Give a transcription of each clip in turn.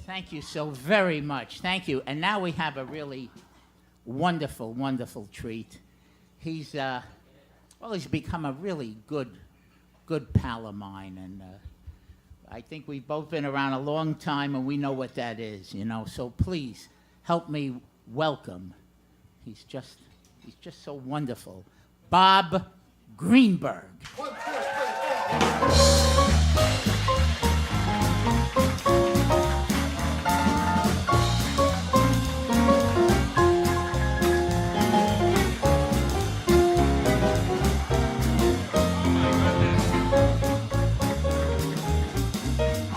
Thank you so very much. Thank you. And now we have a really wonderful, wonderful treat. He's become a really good pal of mine, and I think we've both been around a long time, and we know what that is, you know. So please help me welcome. He's just so wonderful, Bob Greenberg.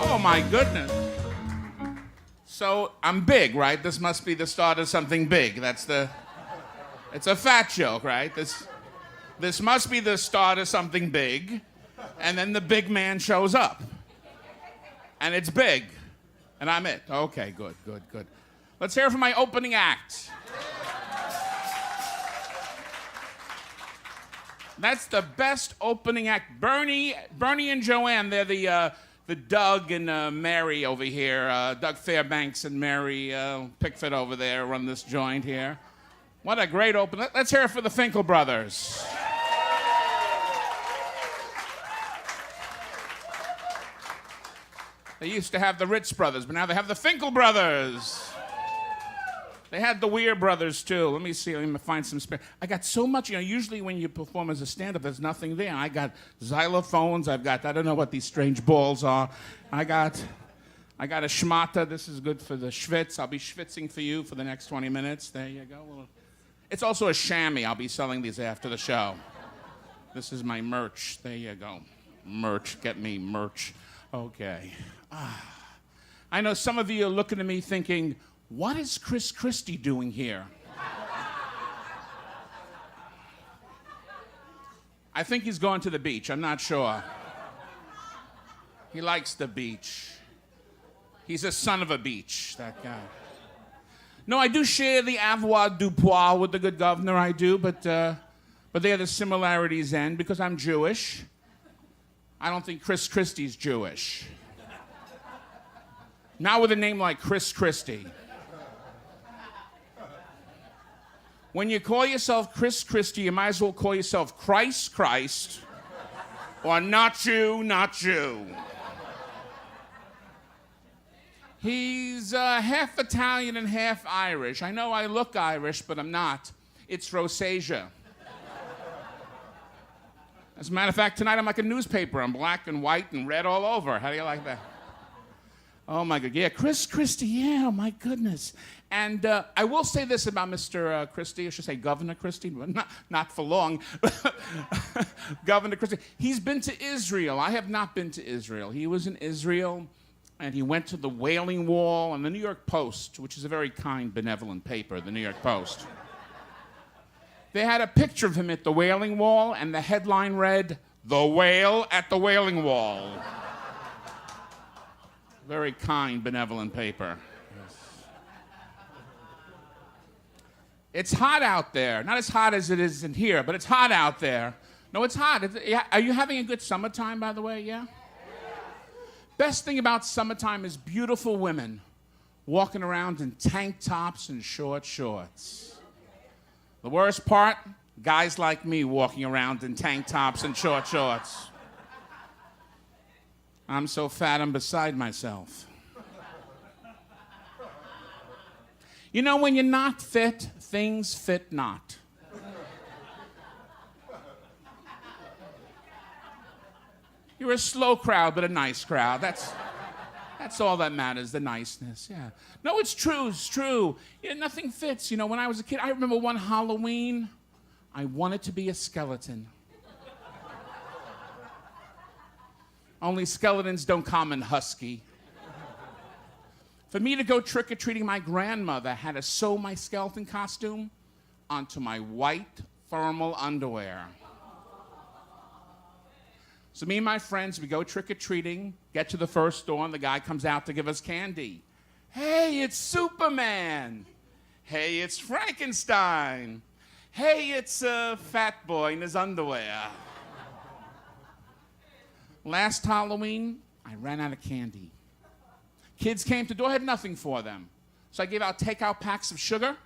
Oh my goodness. So I'm big, right? This must be the start of something big. It's a fat joke, right? This must be the start of something big, and then the big man shows up. And it's big. And I'm it. Okay, good. Let's hear it from my opening act. That's the best opening act. Bernie and Joanne, they're the Doug and Mary over here. Doug Fairbanks and Mary Pickford over there run this joint here. What a great opening. Let's hear it for the Finkel brothers. They used to have the Ritz brothers, but now they have the Finkel brothers. They had the Weir brothers, too. Let me see. Let me find some spare. I got so much. You know, usually when you perform as a stand-up, there's nothing there. I got xylophones. I don't know what these strange balls are. I got a schmata. This is good for the schwitz. I'll be schwitzing for you for the next 20 minutes. There you go. It's also a chamois. I'll be selling these after the show. This is my merch. There you go. Merch. Get me merch. Okay. I know some of you are looking at me thinking, what is Chris Christie doing here? I think he's going to the beach. I'm not sure. He likes the beach. He's a son of a beach, that guy. No, I do share the avoir du poil with the good governor, I do, but there the similarities end because I'm Jewish. I don't think Chris Christie's Jewish. Not with a name like Chris Christie. When you call yourself Chris Christie, you might as well call yourself Christ, or not you. He's half Italian and half Irish. I know I look Irish, but I'm not. It's rosacea. As a matter of fact, tonight I'm like a newspaper. I'm black and white and red all over. How do you like that? Oh, my God. Yeah, Chris Christie. Yeah, oh, my goodness. And I will say this about Mr. Christie. I should say Governor Christie, but not for long. Governor Christie. He's been to Israel. I have not been to Israel. He was in Israel, and he went to the Wailing Wall and the New York Post, which is a very kind, benevolent paper, the New York Post. They had a picture of him at the Wailing Wall, and the headline read, "The Whale at the Wailing Wall." Very kind, benevolent paper. Yes. It's hot out there. Not as hot as it is in here, but it's hot out there. No, it's hot. Are you having a good summertime, by the way? Yeah? Best thing about summertime is beautiful women walking around in tank tops and short shorts. The worst part, guys like me walking around in tank tops and short shorts. I'm so fat I'm beside myself. You know, when you're not fit, things fit not. You're a slow crowd, but a nice crowd. That's all that matters, the niceness, yeah. No, it's true. Yeah, nothing fits. You know, when I was a kid, I remember one Halloween, I wanted to be a skeleton. Only skeletons don't come in husky. For me to go trick-or-treating, my grandmother had to sew my skeleton costume onto my white thermal underwear. So me and my friends, we go trick-or-treating, get to the first store, and the guy comes out to give us candy. Hey, it's Superman. Hey, it's Frankenstein. Hey, it's a fat boy in his underwear. Last Halloween, I ran out of candy. Kids came to the door, I had nothing for them. So I gave out takeout packs of sugar,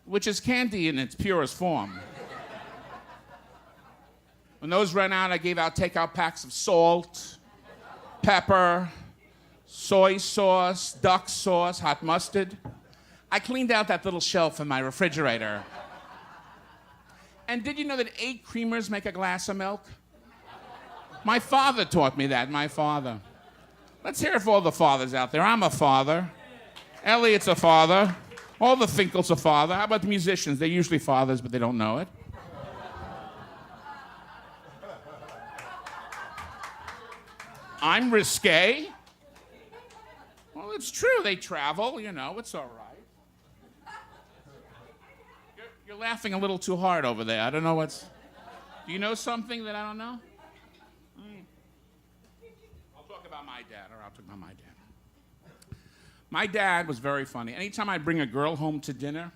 which is candy in its purest form. When those ran out, I gave out takeout packs of salt, pepper, soy sauce, duck sauce, hot mustard. I cleaned out that little shelf in my refrigerator. And did you know that 8 creamers make a glass of milk? My father taught me that, my father. Let's hear it for all the fathers out there. I'm a father. Elliot's a father. All the Finkels are father. How about the musicians? They're usually fathers, but they don't know it. I'm risque. Well, it's true. They travel, you know. It's all right. You're laughing a little too hard over there. I don't know what's... Do you know something that I don't know? I'll talk about my dad, or I'll talk about my dad. My dad was very funny. Anytime I'd bring a girl home to dinner,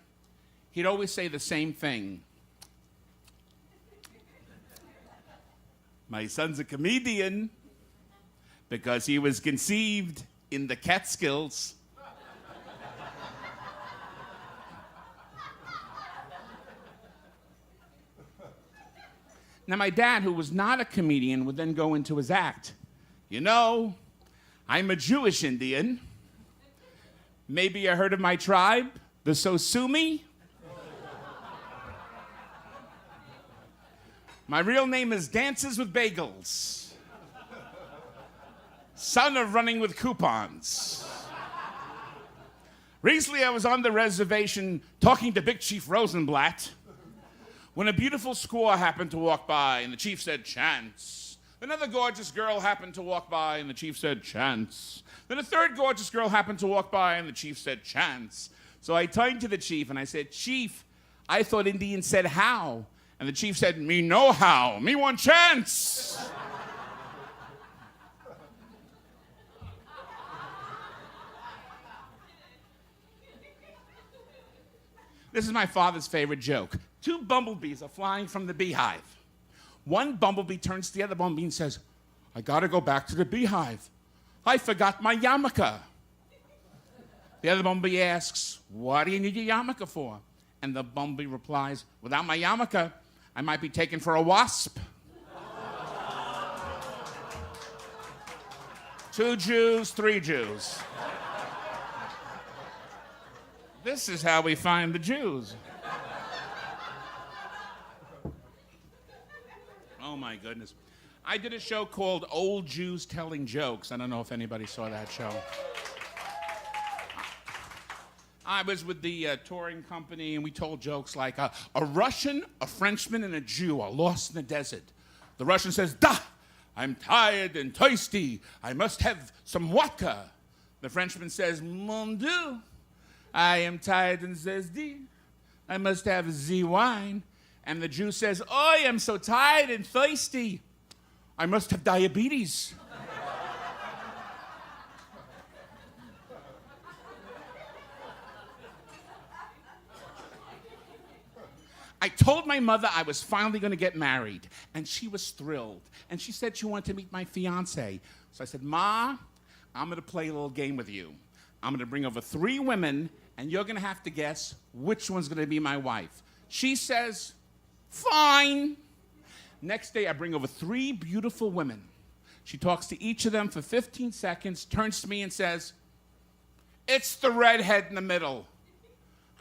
he'd always say the same thing. My son's a comedian because he was conceived in the Catskills. Now, my dad, who was not a comedian, would then go into his act. You know, I'm a Jewish Indian. Maybe you heard of my tribe, the Sosumi? My real name is Dances with Bagels. Son of running with coupons. Recently, I was on the reservation talking to Big Chief Rosenblatt when a beautiful squaw happened to walk by, and the chief said, "Chance." Another gorgeous girl happened to walk by, and the chief said, "Chance." Then a third gorgeous girl happened to walk by, and the chief said, "Chance." So I turned to the chief, and I said, "Chief, I thought Indians said how." And the chief said, "Me know how. Me want chance." This is my father's favorite joke. 2 bumblebees are flying from the beehive. One bumblebee turns to the other bumblebee and says, "I gotta go back to the beehive. I forgot my yarmulke." The other bumblebee asks, "What do you need your yarmulke for?" And the bumblebee replies, "Without my yarmulke, I might be taken for a wasp." 2 Jews, 3 Jews. This is how we find the Jews. Oh my goodness. I did a show called Old Jews Telling Jokes. I don't know if anybody saw that show. I was with the touring company, and we told jokes like, a Russian, a Frenchman, and a Jew are lost in the desert. The Russian says, "Da, I'm tired and thirsty. I must have some vodka." The Frenchman says, "Mon Dieu, I am tired and thirsty. I must have the wine." And the Jew says, "Oh, I am so tired and thirsty. I must have diabetes." I told my mother I was finally going to get married, and she was thrilled. And she said she wanted to meet my fiance. So I said, "Ma, I'm going to play a little game with you. I'm going to bring over 3 women, and you're going to have to guess which one's going to be my wife." She says, "Fine." Next day, I bring over 3 beautiful women. She talks to each of them for 15 seconds, turns to me and says, "It's the redhead in the middle."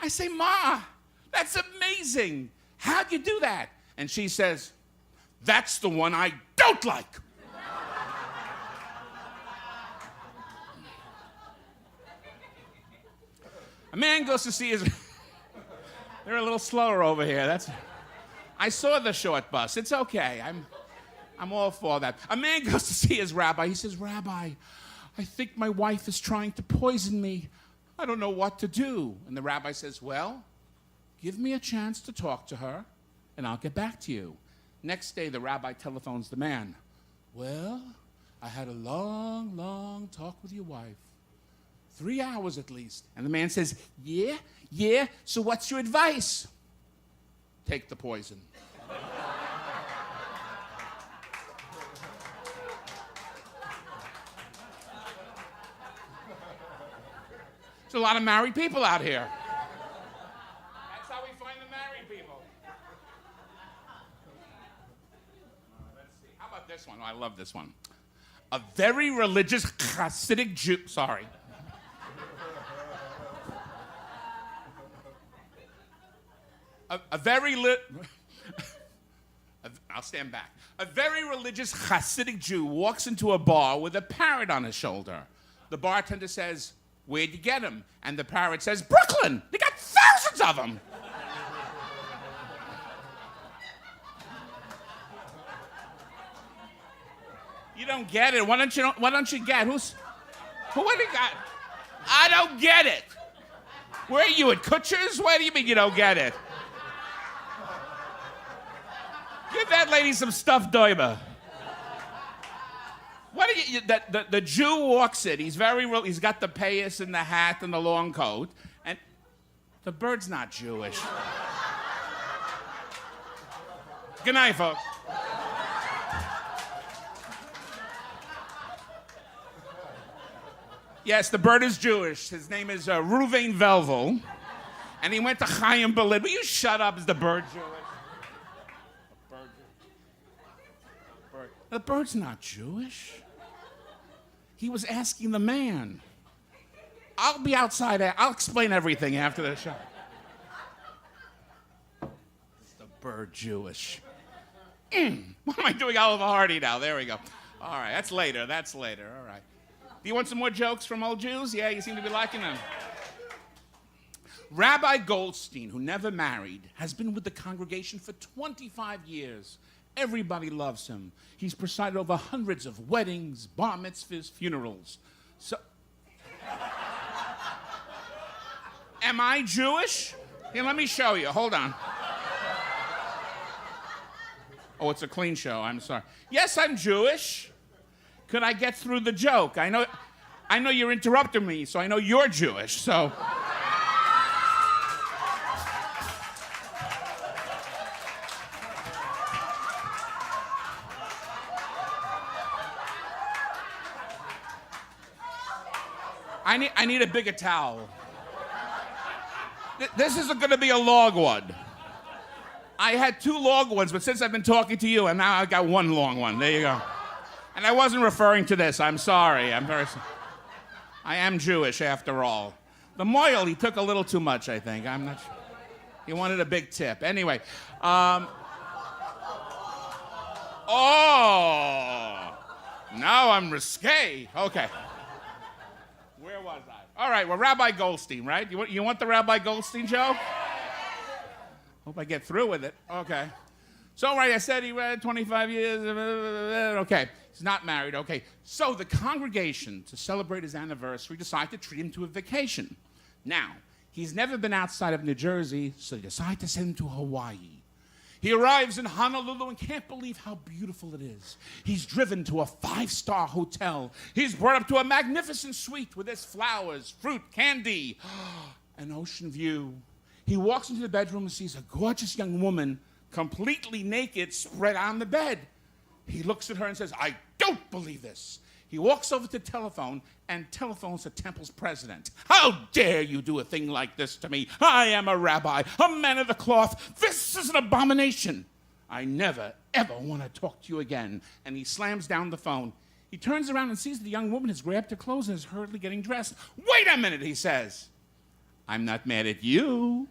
I say, "Ma, that's amazing. How'd you do that?" And she says, "That's the one I don't like." A man goes to see his... They're a little slower over here. I saw the short bus. It's okay. I'm all for that. A man goes to see his rabbi. He says, "Rabbi, I think my wife is trying to poison me. I don't know what to do." And the rabbi says, "Well, give me a chance to talk to her, and I'll get back to you." Next day, the rabbi telephones the man. "Well, I had a long, long talk with your wife. 3 hours at least." And the man says, Yeah, so what's your advice?" "Take the poison." There's a lot of married people out here. That's how we find the married people. Let's see. How about this one? Oh, I love this one. A very religious Hasidic Jew. Sorry. I'll stand back. A very religious Hasidic Jew walks into a bar with a parrot on his shoulder. The bartender says, "Where'd you get him?" And the parrot says, "Brooklyn. They got thousands of them." You don't get it. Why don't you get who what do you got? I don't get it. Where are you at Kutcher's? What do you mean you don't get it? Give that lady some stuffed doiba. What do you? The Jew walks in. He's he's got the payas and the hat and the long coat, and the bird's not Jewish. Good night, folks. Yes, the bird is Jewish. His name is Reuven Velvel, and he went to Chaim Berlin. Will you shut up? Is the bird Jewish? The bird's not Jewish. He was asking the man. I'll be outside. I'll explain everything after the show. Is the bird Jewish? What am I doing Oliver Hardy now? There we go. All right, that's later. All right. Do you want some more jokes from old Jews? Yeah, you seem to be liking them. Rabbi Goldstein, who never married, has been with the congregation for 25 years. Everybody loves him. He's presided over hundreds of weddings, bar mitzvahs, funerals. So, am I Jewish? Here, let me show you. Hold on. Oh, it's a clean show. I'm sorry. Yes, I'm Jewish. Could I get through the joke? I know you're interrupting me, so I know you're Jewish, so. I need a bigger towel. This isn't going to be a long one. I had 2 long ones, but since I've been talking to you, and now I've got 1 long one. There you go. And I wasn't referring to this. I'm sorry. I am Jewish, after all. The moil, he took a little too much, I think. I'm not sure. He wanted a big tip. Anyway. Oh. Now I'm risque. Okay. Where was I? All right, well, Rabbi Goldstein, right? You want the Rabbi Goldstein joke? Hope I get through with it. Okay. So, right, I said he read 25 years. Okay. He's not married. Okay. So the congregation, to celebrate his anniversary, decided to treat him to a vacation. Now, he's never been outside of New Jersey, so they decide to send him to Hawaii. He arrives in Honolulu and can't believe how beautiful it is. He's driven to a 5-star hotel. He's brought up to a magnificent suite with its flowers, fruit, candy, an ocean view. He walks into the bedroom and sees a gorgeous young woman, completely naked, spread on the bed. He looks at her and says, "I don't believe this." He walks over to the telephone and telephones the temple's president. "How dare you do a thing like this to me? I am a rabbi, a man of the cloth. This is an abomination. I never, ever want to talk to you again." And he slams down the phone. He turns around and sees the young woman has grabbed her clothes and is hurriedly getting dressed. "Wait a minute," he says. "I'm not mad at you."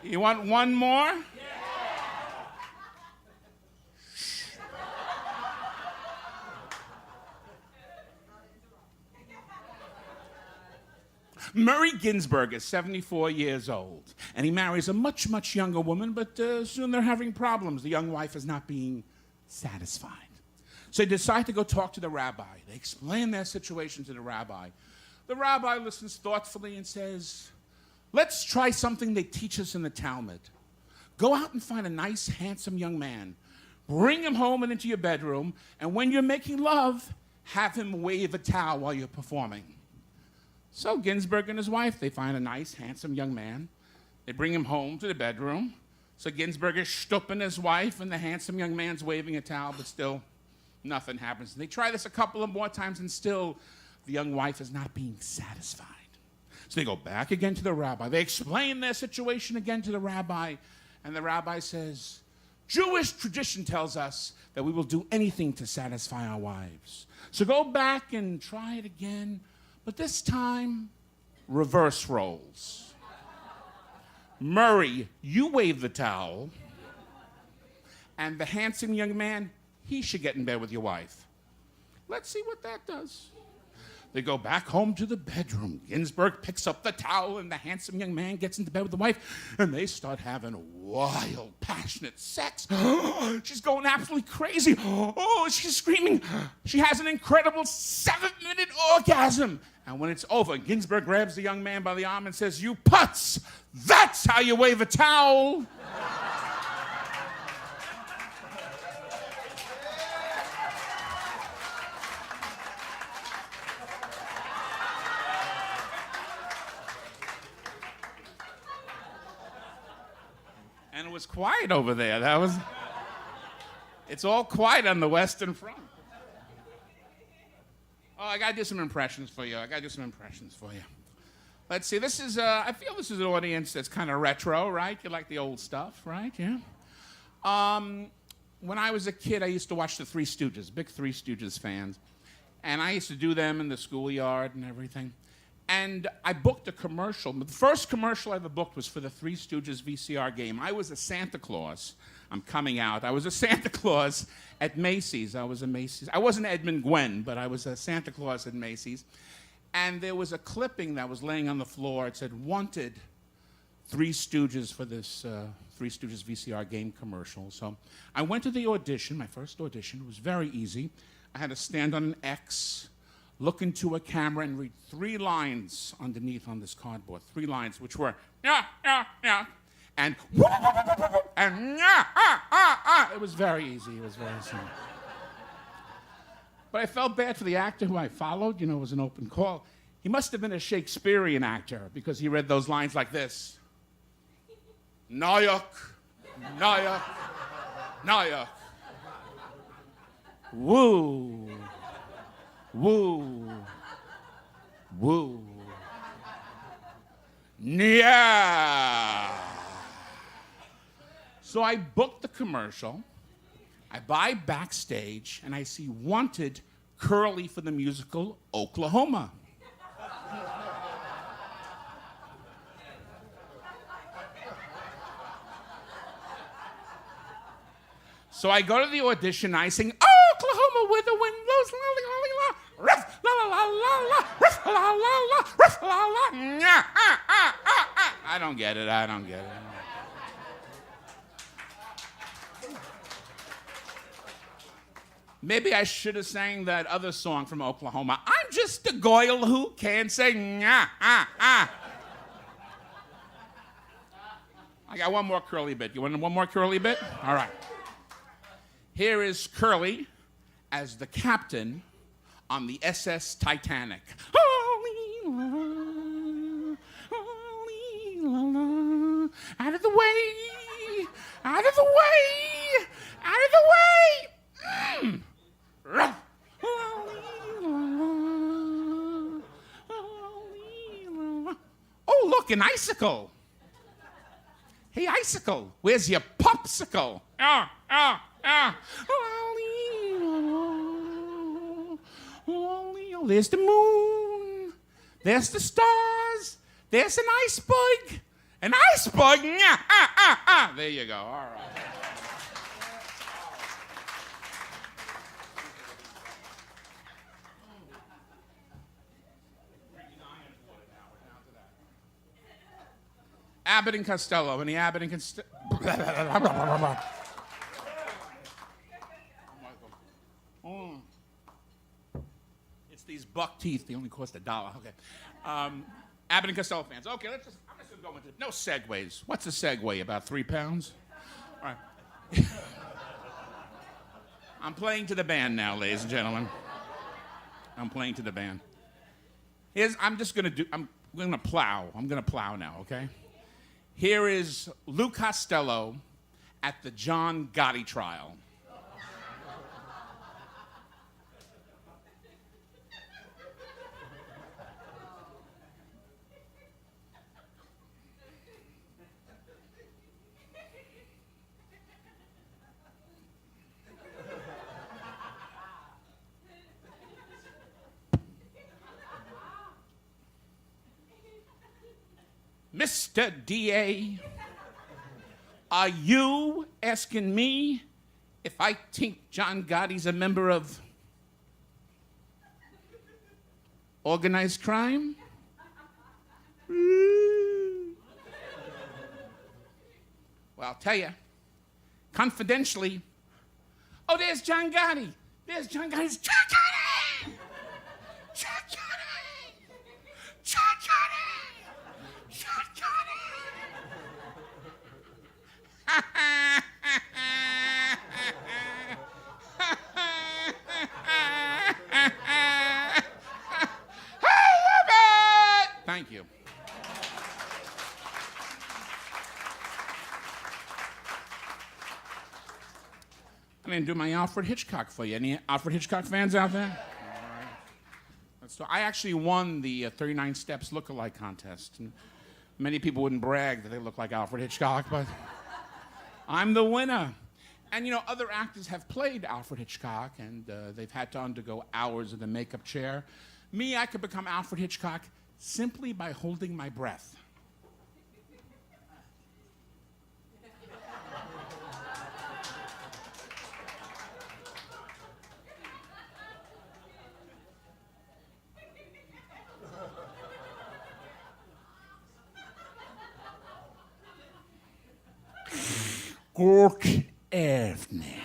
You want one more? Yeah. Murray Ginsburg is 74 years old, and he marries a much, much younger woman, but soon they're having problems. The young wife is not being satisfied. So they decide to go talk to the rabbi. They explain their situation to the rabbi. The rabbi listens thoughtfully and says, "Let's try something they teach us in the Talmud. Go out and find a nice, handsome young man. Bring him home and into your bedroom, and when you're making love, have him wave a towel while you're performing." So Ginsburg and his wife, they find a nice, handsome young man. They bring him home to the bedroom. So Ginsburg is stooping his wife, and the handsome young man's waving a towel, but still Nothing happens. They try this a couple of more times, and still the young wife is not being satisfied. So they go back again to the rabbi. They explain their situation again to the rabbi, and the rabbi says, Jewish tradition tells us that we will do anything to satisfy our wives. So go back and try it again, but this time, reverse roles. Murray, you wave the towel, and the handsome young man, he should get in bed with your wife. Let's see what that does. They go back home to the bedroom. Ginsberg picks up the towel, and the handsome young man gets into bed with the wife, and they start having wild, passionate sex. She's going absolutely crazy. Oh, she's screaming. She has an incredible 7-minute orgasm. And when it's over, Ginsberg grabs the young man by the arm and says, "You putz, that's how you wave a towel." And it was quiet over there. It's all quiet on the Western Front. Oh, I gotta do some impressions for you. Let's see, I feel this is an audience that's kind of retro, right? You like the old stuff, right? Yeah? When I was a kid, I used to watch the Three Stooges, big Three Stooges fans. And I used to do them in the schoolyard and everything. And I booked a commercial. The first commercial I ever booked was for the Three Stooges VCR game. I was a Santa Claus. I'm coming out. I was a Santa Claus at Macy's. I wasn't Edmund Gwen, but I was a Santa Claus at Macy's. And there was a clipping that was laying on the floor. It said, "Wanted Three Stooges for this Three Stooges VCR game commercial." So I went to the audition, my first audition. It was very easy. I had to stand on an X, look into a camera, and read 3 lines underneath on this cardboard. 3 lines, which were, "Yeah, yeah, yeah," and, and, "Yeah, It was very easy. It was very simple. But I felt bad for the actor who I followed. It was an open call. He must have been a Shakespearean actor because he read those lines like this. "Nayak, Nayak, Nayak. Woo, woo, woo. Yeah." So I booked the commercial. I buy backstage, and I see "Wanted Curly for the musical Oklahoma." So I go to the audition, and I sing, "Oklahoma where the wind blows, la la la la, riff, la la la la la, riff, la la la, riff, la la, nya, I don't get it. Maybe I should have sang that other song from Oklahoma. "I'm just a goyle who can't say nya, I got one more curly bit. You want one more curly bit? All right. Here is Curly as the captain on the SS Titanic. Out of the way! Out of the way! Out of the way! Oh, look, an icicle. "Hey, icicle, where's your popsicle?" There's the moon. There's the stars. There's an iceberg. An iceberg? There you go. All right. Abbott and Costello. Any Abbott and Costello? It's these buck teeth. They only cost $1. Okay. Abbott and Costello fans. Okay, I'm just going to go into no segues. What's a segue? About 3 pounds? All right. I'm playing to the band now, ladies and gentlemen. I'm playing to the band. I'm going to plow. I'm going to plow now, okay? Here is Lou Costello at the John Gotti trial. Mr. DA, are you asking me if I think John Gotti's a member of organized crime? Well, I'll tell you, confidentially, oh, there's John Gotti. There's John Gotti. It's John Gotti! John Gotti! John Gotti! John Gotti! I love it! Thank you. I didn't do my Alfred Hitchcock for you. Any Alfred Hitchcock fans out there? All right. So I actually won the 39 Steps Lookalike contest. And many people wouldn't brag that they look like Alfred Hitchcock, but I'm the winner. And you know, other actors have played Alfred Hitchcock, and they've had to undergo hours in the makeup chair. Me, I could become Alfred Hitchcock simply by holding my breath. Good evening.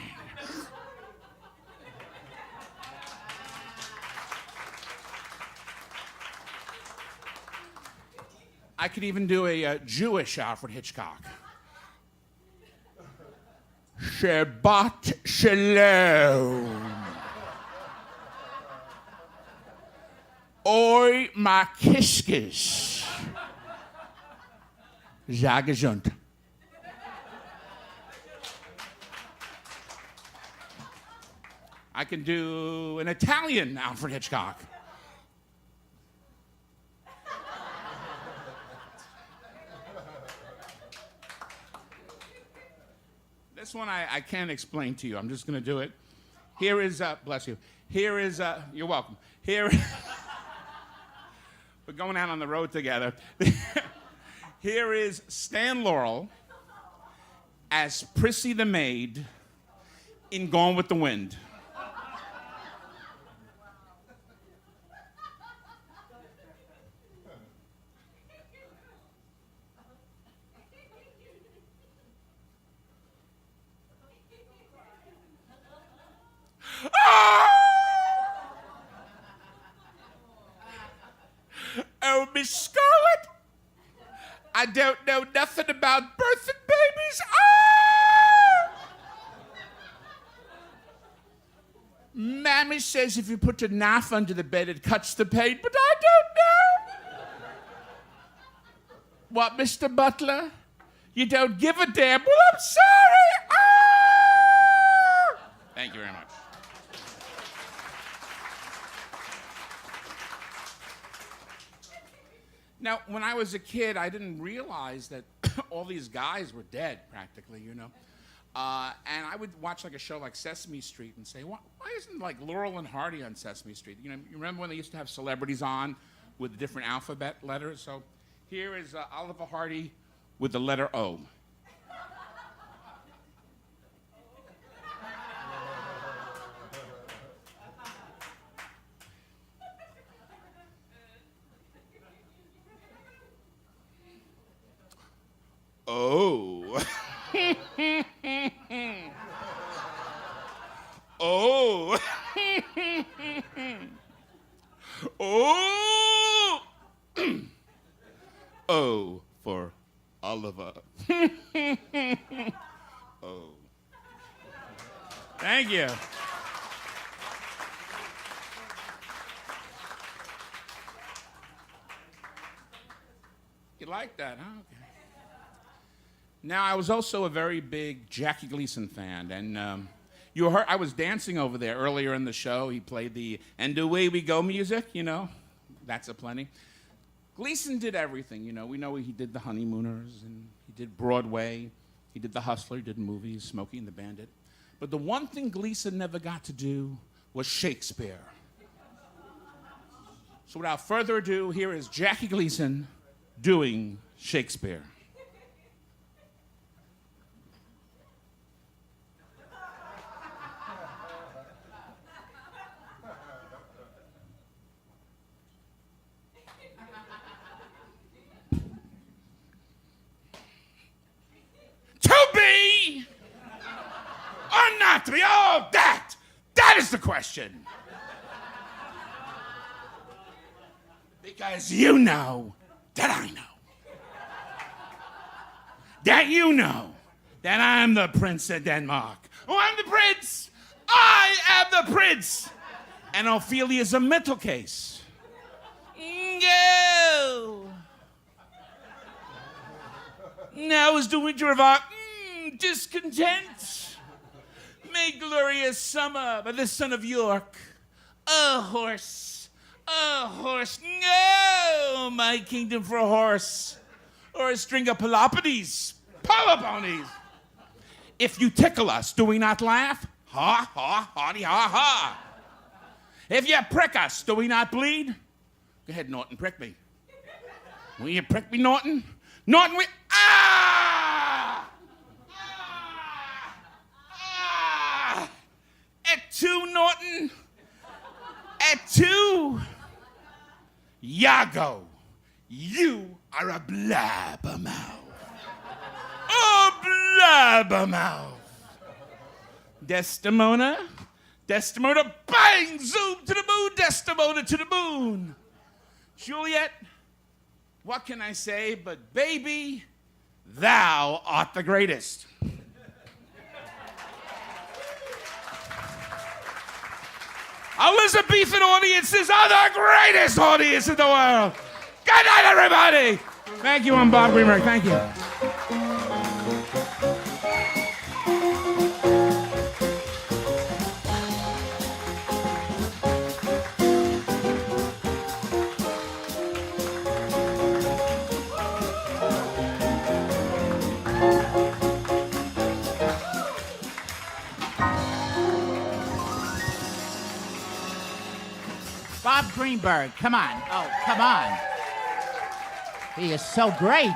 I could even do a Jewish Alfred Hitchcock. Shabbat Shalom. Oi, ma kiskis. Sehr gesund. I can do an Italian Alfred Hitchcock. This one I can't explain to you. I'm just going to do it. Here is, bless you. Here is, you're welcome. Here, we're going out on the road together. Here is Stan Laurel as Prissy the maid in Gone with the Wind. Oh, Miss Scarlet, I don't know nothing about birthing babies. Mammy says if you put a knife under the bed, it cuts the pain, but I don't know. What, Mr. Butler? You don't give a damn? Well, I'm sorry. Thank you very much. Now, when I was a kid, I didn't realize that all these guys were dead, practically, you know. And I would watch like a show like Sesame Street and say, why isn't like Laurel and Hardy on Sesame Street? You know, you remember when they used to have celebrities on with the different alphabet letters? So here is Oliver Hardy with the letter O. Oh. Oh. Oh. O for Oliver. Oh. Thank you. You like that, huh? Okay. Now, I was also a very big Jackie Gleason fan, and you heard I was dancing over there earlier in the show. He played the "And Away We Go" music, you know. That's aplenty. Gleason did everything, you know. We know he did The Honeymooners, and he did Broadway. He did The Hustler, he did movies, Smokey and the Bandit. But the one thing Gleason never got to do was Shakespeare. So without further ado, here is Jackie Gleason doing Shakespeare. To be or not to be? Oh, that is the question. Because you know that I know. That you know that I'm the Prince of Denmark. Oh, I'm the prince. I am the prince. And Ophelia's a mental case. No. Now is the winter of our discontent. May glorious summer by the son of York. A horse. No, my kingdom for a horse. Or a string of Peloponies. Peloponies. If you tickle us, do we not laugh? Ha, ha, haughty, ha, ha. If you prick us, do we not bleed? Go ahead, Norton, prick me. Will you prick me, Norton? Norton, we... Ah! At two, Norton. At two. Iago, you are a blabbermouth. A blabbermouth. Desdemona, bang, zoom to the moon, Desdemona to the moon. Juliet, what can I say but baby, thou art the greatest. Elizabethan audiences are the greatest audience in the world. Good night, everybody. Thank you, I'm Bob Greenberg. Thank you. Bob Greenberg, come on. Oh, come on. He is so great.